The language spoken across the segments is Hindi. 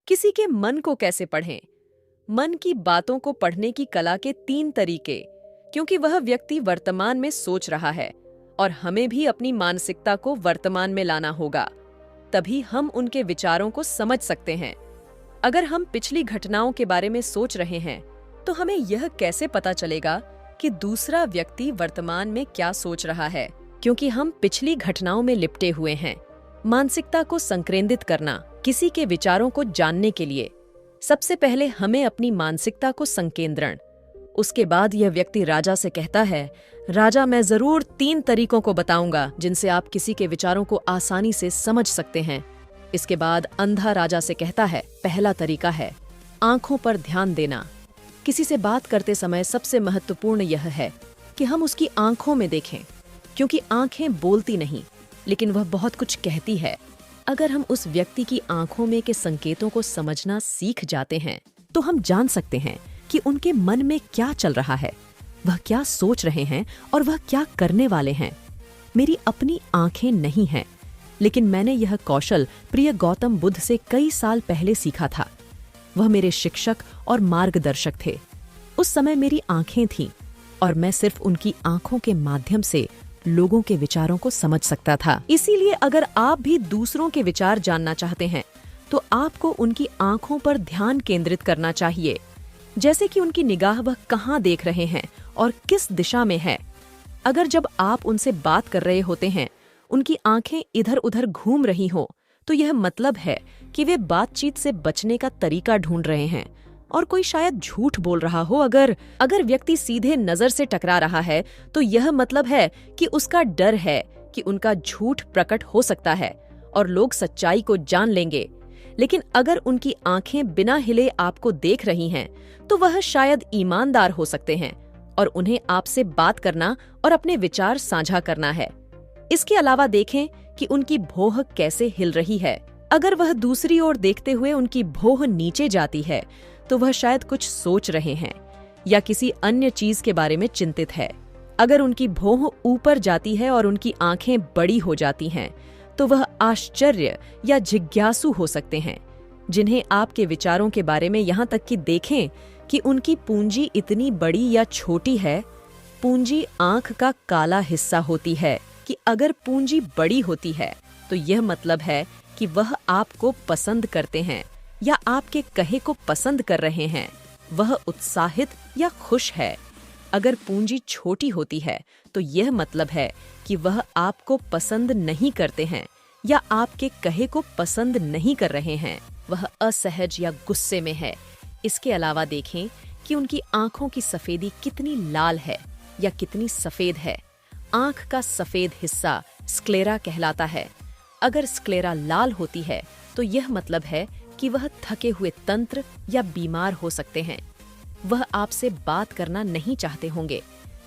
किसी के मन को कैसे पढ़ें? मन की बातों को पढ़ने की कला के 3 तरीके, क्योंकि वह व्यक्ति वर्तमान में सोच रहा है और हमें भी अपनी मानसिकता को वर्तमान में लाना होगा। तभी हम उनके विचारों को समझ सकते हैं। अगर हम पिछली घटनाओं के बारे में सोच रहे हैं, तो हमें यह कैसे पता चलेगा कि दूसरा व्यक्ति वर्तमान में क्या सोच रहा है? क्योंकि हम पिछली घटनाओं में लिपटे हुए हैं। मानसिकता को संकेंद्रित करना किसी के विचारों को जानने के लिए सबसे पहले हमें अपनी मानसिकता को संकेंद्रण। उसके बाद यह व्यक्ति राजा से कहता है, राजा, मैं जरूर 3 तरीकों को बताऊंगा जिनसे आप किसी के विचारों को आसानी से समझ सकते हैं। इसके बाद अंधा राजा से कहता है, पहला तरीका है आंखों पर ध्यान देना। किसी से बात करते समय सबसे महत्वपूर्ण यह है कि हम उसकी आंखों में देखें, क्योंकि आंखें बोलती नहीं, लेकिन वह बहुत कुछ कहती है। अगर हम उस व्यक्ति की आंखों में के संकेतों को समझना सीख जाते हैं, तो हम जान सकते हैं कि उनके मन में क्या चल रहा है, वह क्या सोच रहे हैं और वह क्या करने वाले हैं। मेरी अपनी आंखें नहीं हैं, लेकिन मैंने यह कौशल प्रिय गौतम बुद्ध से कई साल पहले सीखा था। वह मेरे शिक्षक और मार्गदर्शक थे। उस समय मेरी आंखें थीं और मैं सिर्फ उनकी आंखों के माध्यम से लोगों के विचारों को समझ सकता था। इसीलिए अगर आप भी दूसरों के विचार जानना चाहते हैं, तो आपको उनकी आंखों पर ध्यान केंद्रित करना चाहिए, जैसे कि उनकी निगाह वह कहाँ देख रहे हैं और किस दिशा में है। अगर जब आप उनसे बात कर रहे होते हैं, उनकी आंखें इधर उधर घूम रही हो, तो यह मतलब है कि वे बातचीत से बचने का तरीका ढूंढ रहे हैं और कोई शायद झूठ बोल रहा हो। अगर व्यक्ति सीधे नजर से टकरा रहा है, तो यह मतलब है कि उसका डर है कि उनका झूठ प्रकट हो सकता है और लोग सच्चाई को जान लेंगे। लेकिन अगर उनकी आंखें बिना हिले आपको देख रही हैं, तो वह शायद ईमानदार हो सकते हैं और उन्हें आपसे बात करना और अपने विचार साझा करना है। इसके अलावा देखें कि उनकी भौं कैसे हिल रही है। अगर वह दूसरी ओर देखते हुए उनकी भौं नीचे जाती है, तो वह शायद कुछ सोच रहे हैं या किसी अन्य चीज के बारे में चिंतित है। अगर उनकी भौं ऊपर जाती है और उनकी आंखें बड़ी हो जाती हैं, तो वह आश्चर्य या जिज्ञासु हो सकते हैं, जिन्हें आपके विचारों के बारे में यहाँ तक कि देखें कि उनकी पूंजी इतनी बड़ी या छोटी है। पूंजी आंख का काला हिस्सा होती है कि अगर पूंजी बड़ी होती है, तो यह मतलब है कि वह आपको पसंद करते हैं या आपके कहे को पसंद कर रहे हैं। वह उत्साहित या खुश है। अगर पूंजी छोटी होती है, तो यह मतलब है कि वह आपको पसंद नहीं करते हैं या आपके कहे को पसंद नहीं कर रहे हैं। वह असहज या गुस्से में है। इसके अलावा देखें कि उनकी आंखों की सफेदी कितनी लाल है या कितनी सफेद है। आंख का सफेद हिस्सा स्क्लेरा कहलाता है। अगर स्क्लेरा लाल होती है, तो यह मतलब है कि वह थके हुए तंत्र या बीमार हो सकते हैं। वह आपसे बात करना नहीं चाहते होंगे।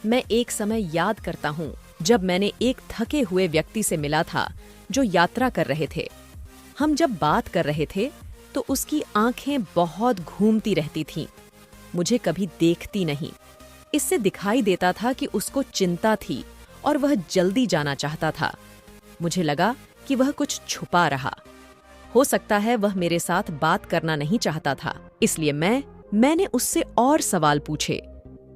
मैं एक समय याद करता हूँ जब मैंने एक थके हुए व्यक्ति से मिला था जो यात्रा कर रहे थे। हम जब बात कर रहे थे, तो उसकी आंखें बहुत घूमती रहती थीं। मुझे कभी देखती नहीं। इससे दिखाई देता था कि उसको चिंता थी और वह जल्दी जाना चाहता था। मुझे लगा कि वह कुछ छुपा रहा। हो सकता है वह मेरे साथ बात करना नहीं चाहता था, इसलिए मैंने उससे और सवाल पूछे।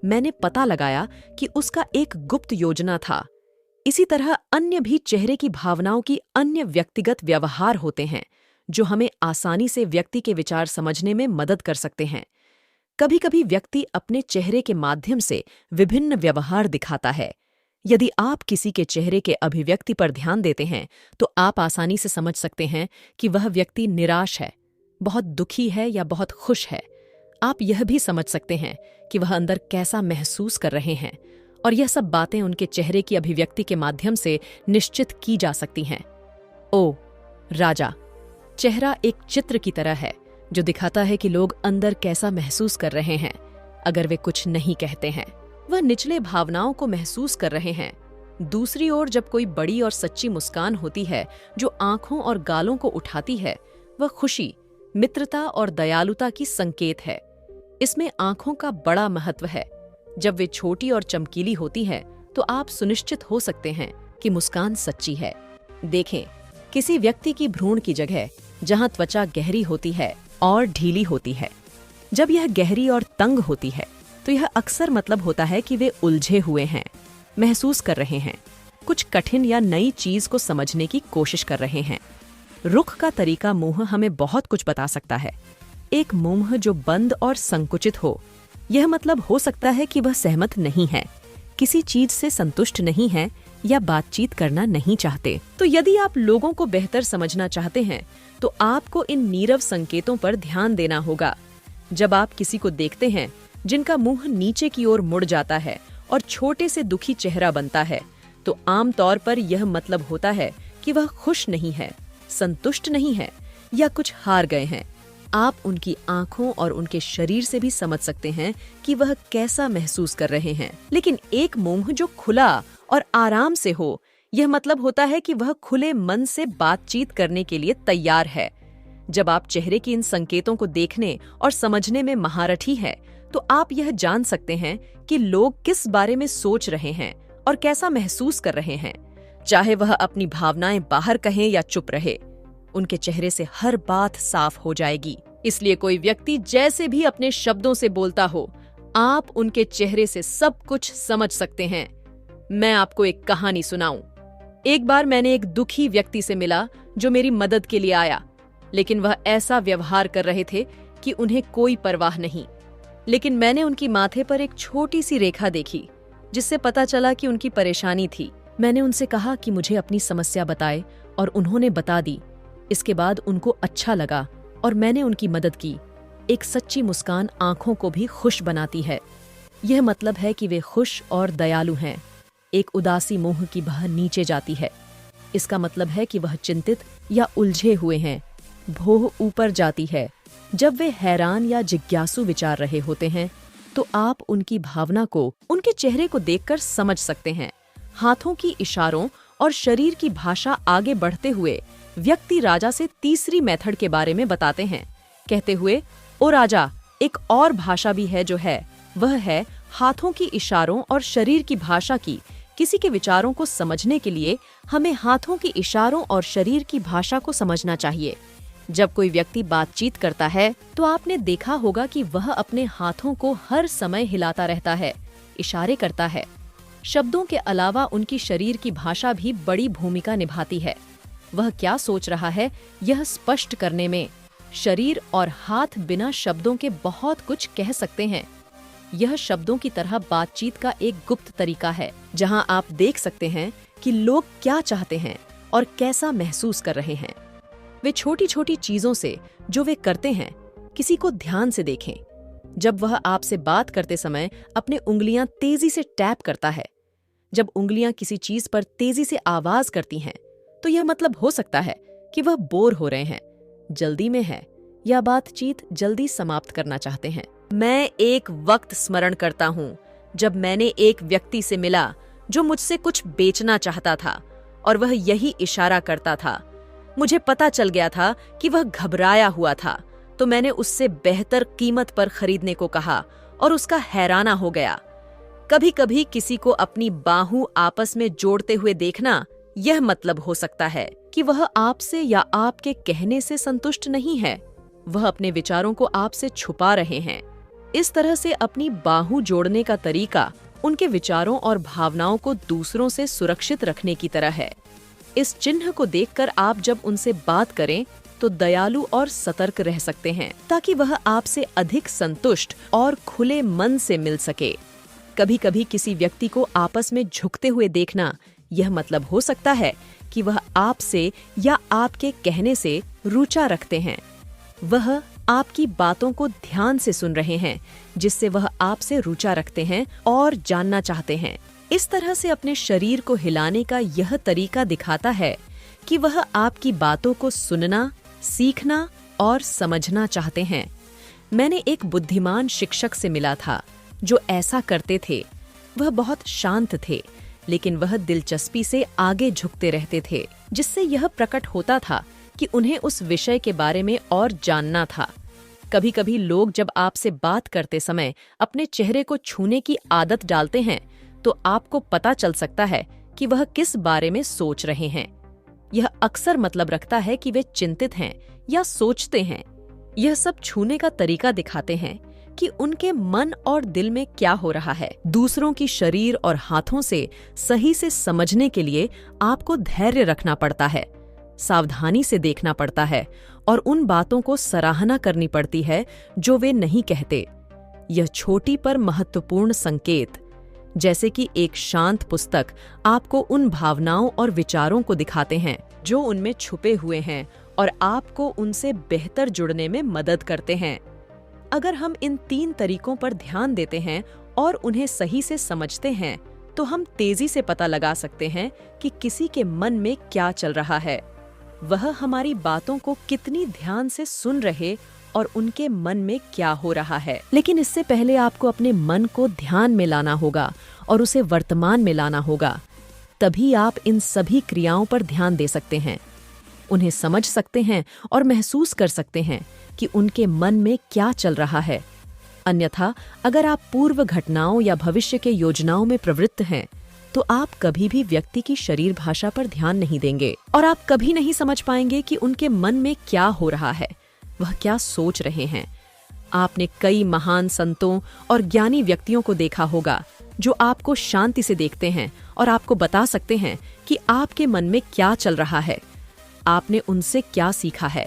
मैंने पता लगाया कि उसका एक गुप्त योजना था। इसी तरह अन्य भी चेहरे की भावनाओं की अन्य व्यक्तिगत व्यवहार होते हैं, जो हमें आसानी से व्यक्ति के विचार समझने में मदद कर सकते हैं। कभी-कभी व्यक्ति अपने चेहरे के माध्यम से विभिन्न व्यवहार दिखाता है। यदि आप किसी के चेहरे के अभिव्यक्ति पर ध्यान देते हैं, तो आप आसानी से समझ सकते हैं कि वह व्यक्ति निराश है, बहुत दुखी है या बहुत खुश है। आप यह भी समझ सकते हैं कि वह अंदर कैसा महसूस कर रहे हैं, और यह सब बातें उनके चेहरे की अभिव्यक्ति के माध्यम से निश्चित की जा सकती हैं। ओ राजा, चेहरा एक चित्र की तरह है जो दिखाता है कि लोग अंदर कैसा महसूस कर रहे हैं अगर वे कुछ नहीं कहते हैं। वह निचले भावनाओं को महसूस कर रहे हैं। दूसरी ओर जब कोई बड़ी और सच्ची मुस्कान होती है जो आंखों और गालों को उठाती है, वह खुशी, मित्रता और दयालुता की संकेत है। इसमें आंखों का बड़ा महत्व है। जब वे छोटी और चमकीली होती है, तो आप सुनिश्चित हो सकते हैं कि मुस्कान सच्ची है। देखें, किसी व्यक्ति की भ्रूण की जगह जहां त्वचा गहरी होती है और ढीली होती है। जब यह गहरी और तंग होती है तो यह अक्सर मतलब होता है कि वे उलझे हुए हैं, महसूस कर रहे हैं, कुछ कठिन या नई चीज को समझने की कोशिश कर रहे हैं। रुख का तरीका मुंह हमें बहुत कुछ बता सकता है। एक मुंह जो बंद और संकुचित हो, यह मतलब हो सकता है कि वह सहमत नहीं है, किसी चीज से संतुष्ट नहीं है या बातचीत करना नहीं चाहते। तो यदि आप लोगों को बेहतर समझना चाहते हैं तो आपको इन नीरव संकेतों पर ध्यान देना होगा। जब आप किसी को देखते हैं जिनका मुंह नीचे की ओर मुड़ जाता है और छोटे से दुखी चेहरा बनता है, तो आमतौर पर यह मतलब होता है कि वह खुश नहीं है, संतुष्ट नहीं है या कुछ हार गए हैं। आप उनकी आंखों और उनके शरीर से भी समझ सकते हैं कि वह कैसा महसूस कर रहे हैं। लेकिन एक मुंह जो खुला और आराम से हो, यह मतलब होता है कि वह खुले मन से बातचीत करने के लिए तैयार है। जब आप चेहरे की इन संकेतों को देखने और समझने में महारथी हैं, तो आप यह जान सकते हैं कि लोग किस बारे में सोच रहे हैं और कैसा महसूस कर रहे हैं। चाहे वह अपनी भावनाएं बाहर कहें या चुप रहे, उनके चेहरे से हर बात साफ हो जाएगी। इसलिए कोई व्यक्ति जैसे भी अपने शब्दों से बोलता हो, आप उनके चेहरे से सब कुछ समझ सकते हैं। मैं आपको एक कहानी सुनाऊं। एक बार मैंने एक दुखी व्यक्ति से मिला जो मेरी मदद के लिए आया, लेकिन वह ऐसा व्यवहार कर रहे थे कि उन्हें कोई परवाह नहीं। लेकिन मैंने उनकी माथे पर एक छोटी सी रेखा देखी, जिससे पता चला कि उनकी परेशानी थी। मैंने उनसे कहा कि मुझे अपनी समस्या बताए और उन्होंने बता दी। इसके बाद उनको अच्छा लगा और मैंने उनकी मदद की। एक सच्ची मुस्कान आंखों को भी खुश बनाती है। यह मतलब है कि वे खुश और दयालु हैं। एक उदासी मुंह की बाहर नीचे जाती है, इसका मतलब है कि वह चिंतित या उलझे हुए हैं। भौं ऊपर जाती है। जब वे हैरान या जिज्ञासु विचार रहे होते हैं, तो आप उनकी भावना को उनके चेहरे को देखकर समझ सकते हैं। हाथों की इशारों और शरीर की भाषा आगे बढ़ते हुए व्यक्ति राजा से तीसरी मेथड के बारे में बताते हैं, कहते हुए, ओ राजा, एक और भाषा भी है जो है, वह है हाथों की इशारों और शरीर की भाषा की। किसी के विचारों को समझने के लिए हमें हाथों की इशारों और शरीर की भाषा को समझना चाहिए। जब कोई व्यक्ति बातचीत करता है तो आपने देखा होगा कि वह अपने हाथों को हर समय हिलाता रहता है, इशारे करता है। शब्दों के अलावा उनकी शरीर की भाषा भी बड़ी भूमिका निभाती है। वह क्या सोच रहा है, यह स्पष्ट करने में शरीर और हाथ बिना शब्दों के बहुत कुछ कह सकते हैं। यह शब्दों की तरह बातचीत का एक गुप्त तरीका है, जहां आप देख सकते हैं कि लोग क्या चाहते हैं और कैसा महसूस कर रहे हैं। वे छोटी छोटी चीजों से जो वे करते हैं, किसी को ध्यान से देखें। जब वह आपसे बात करते समय अपने उंगलियां तेजी से टैप करता है, जब उंगलियां किसी चीज पर तेजी से आवाज करती हैं, तो यह मतलब हो सकता है कि वह बोर हो रहे हैं, जल्दी में है या बातचीत जल्दी समाप्त करना चाहते हैं। मैं एक वक्त स्मरण करता हूँ जब मैंने एक व्यक्ति से मिला जो मुझसे कुछ बेचना चाहता था और वह यही इशारा करता था। मुझे पता चल गया था कि वह घबराया हुआ था, तो मैंने उससे बेहतर कीमत पर खरीदने को कहा और उसका हैराना हो गया। कभी कभी किसी को अपनी बाहों आपस में जोड़ते हुए देखना, यह मतलब हो सकता है कि वह आपसे या आपके कहने से संतुष्ट नहीं है। वह अपने विचारों को आपसे छुपा रहे हैं। इस तरह से अपनी बाहों जोड़ने का तरीका उनके विचारों और भावनाओं को दूसरों से सुरक्षित रखने की तरह है। इस चिन्ह को देखकर आप जब उनसे बात करें तो दयालु और सतर्क रह सकते हैं, ताकि वह आपसे अधिक संतुष्ट और खुले मन से मिल सके। कभी कभी किसी व्यक्ति को आपस में झुकते हुए देखना, यह मतलब हो सकता है कि वह आपसे या आपके कहने से रुचि रखते हैं। वह आपकी बातों को ध्यान से सुन रहे हैं, जिससे वह आपसे रुचि रखते हैं और जानना चाहते हैं। इस तरह से अपने शरीर को हिलाने का यह तरीका दिखाता है कि वह आपकी बातों को सुनना, सीखना और समझना चाहते हैं। मैंने एक बुद्धिमान शिक्षक से मिला था जो ऐसा करते थे। वह बहुत शांत थे, लेकिन वह दिलचस्पी से आगे झुकते रहते थे, जिससे यह प्रकट होता था कि उन्हें उस विषय के बारे में और जानना था। कभी कभी लोग जब आपसे बात करते समय अपने चेहरे को छूने की आदत डालते हैं, तो आपको पता चल सकता है कि वह किस बारे में सोच रहे हैं। यह अक्सर मतलब रखता है कि वे चिंतित हैं या सोचते हैं। यह सब छूने का तरीका दिखाते हैं कि उनके मन और दिल में क्या हो रहा है। दूसरों की शरीर और हाथों से सही से समझने के लिए आपको धैर्य रखना पड़ता है, सावधानी से देखना पड़ता है और उन बातों को सराहना करनी पड़ती है जो वे नहीं कहते। यह छोटी पर महत्वपूर्ण संकेत, जैसे कि एक शांत पुस्तक, आपको उन भावनाओं और विचारों को दिखाते हैं जो उनमें छुपे हुए हैं और आपको उनसे बेहतर जुड़ने में मदद करते हैं। अगर हम इन 3 तरीकों पर ध्यान देते हैं और उन्हें सही से समझते हैं, तो हम तेजी से पता लगा सकते हैं कि किसी के मन में क्या चल रहा है, वह हमारी बातों को कितनी ध्यान से सुन रहे और उनके मन में क्या हो रहा है। लेकिन इससे पहले आपको अपने मन को ध्यान में लाना होगा और उसे वर्तमान में लाना होगा। तभी आप इन सभी क्रियाओं पर ध्यान दे सकते हैं, उन्हें समझ सकते हैं और महसूस कर सकते हैं कि उनके मन में क्या चल रहा है। अन्यथा अगर आप पूर्व घटनाओं या भविष्य के योजनाओं में प्रवृत्त हैं, तो आप कभी भी व्यक्ति की शरीर भाषा पर ध्यान नहीं देंगे और आप कभी नहीं समझ पाएंगे कि उनके मन में क्या हो रहा है, वह क्या सोच रहे हैं। आपने कई महान संतों और ज्ञानी व्यक्तियों को देखा होगा जो आपको शांति से देखते हैं और आपको बता सकते हैं कि आपके मन में क्या चल रहा है, आपने उनसे क्या सीखा है।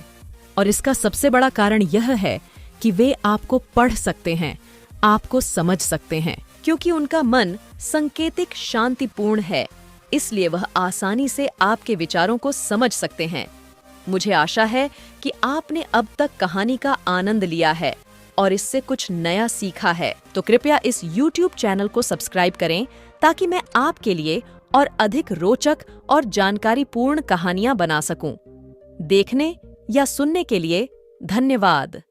और इसका सबसे बड़ा कारण यह है कि वे आपको पढ़ सकते हैं, आपको समझ सकते हैं, क्योंकि उनका मन संकेतिक शांतिपूर्ण है, इसलिए वह आसानी से आपके विचारों को समझ सकते हैं। मुझे आशा है कि आपने अब तक कहानी का आनंद लिया है और इससे कुछ नया सीखा है। तो कृपया इस YouTube चैनल को सब्सक्राइब करें ताकि मैं आपके लिए और अधिक रोचक और जानकारीपूर्ण कहानियां बना सकूं। देखने या सुनने के लिए धन्यवाद।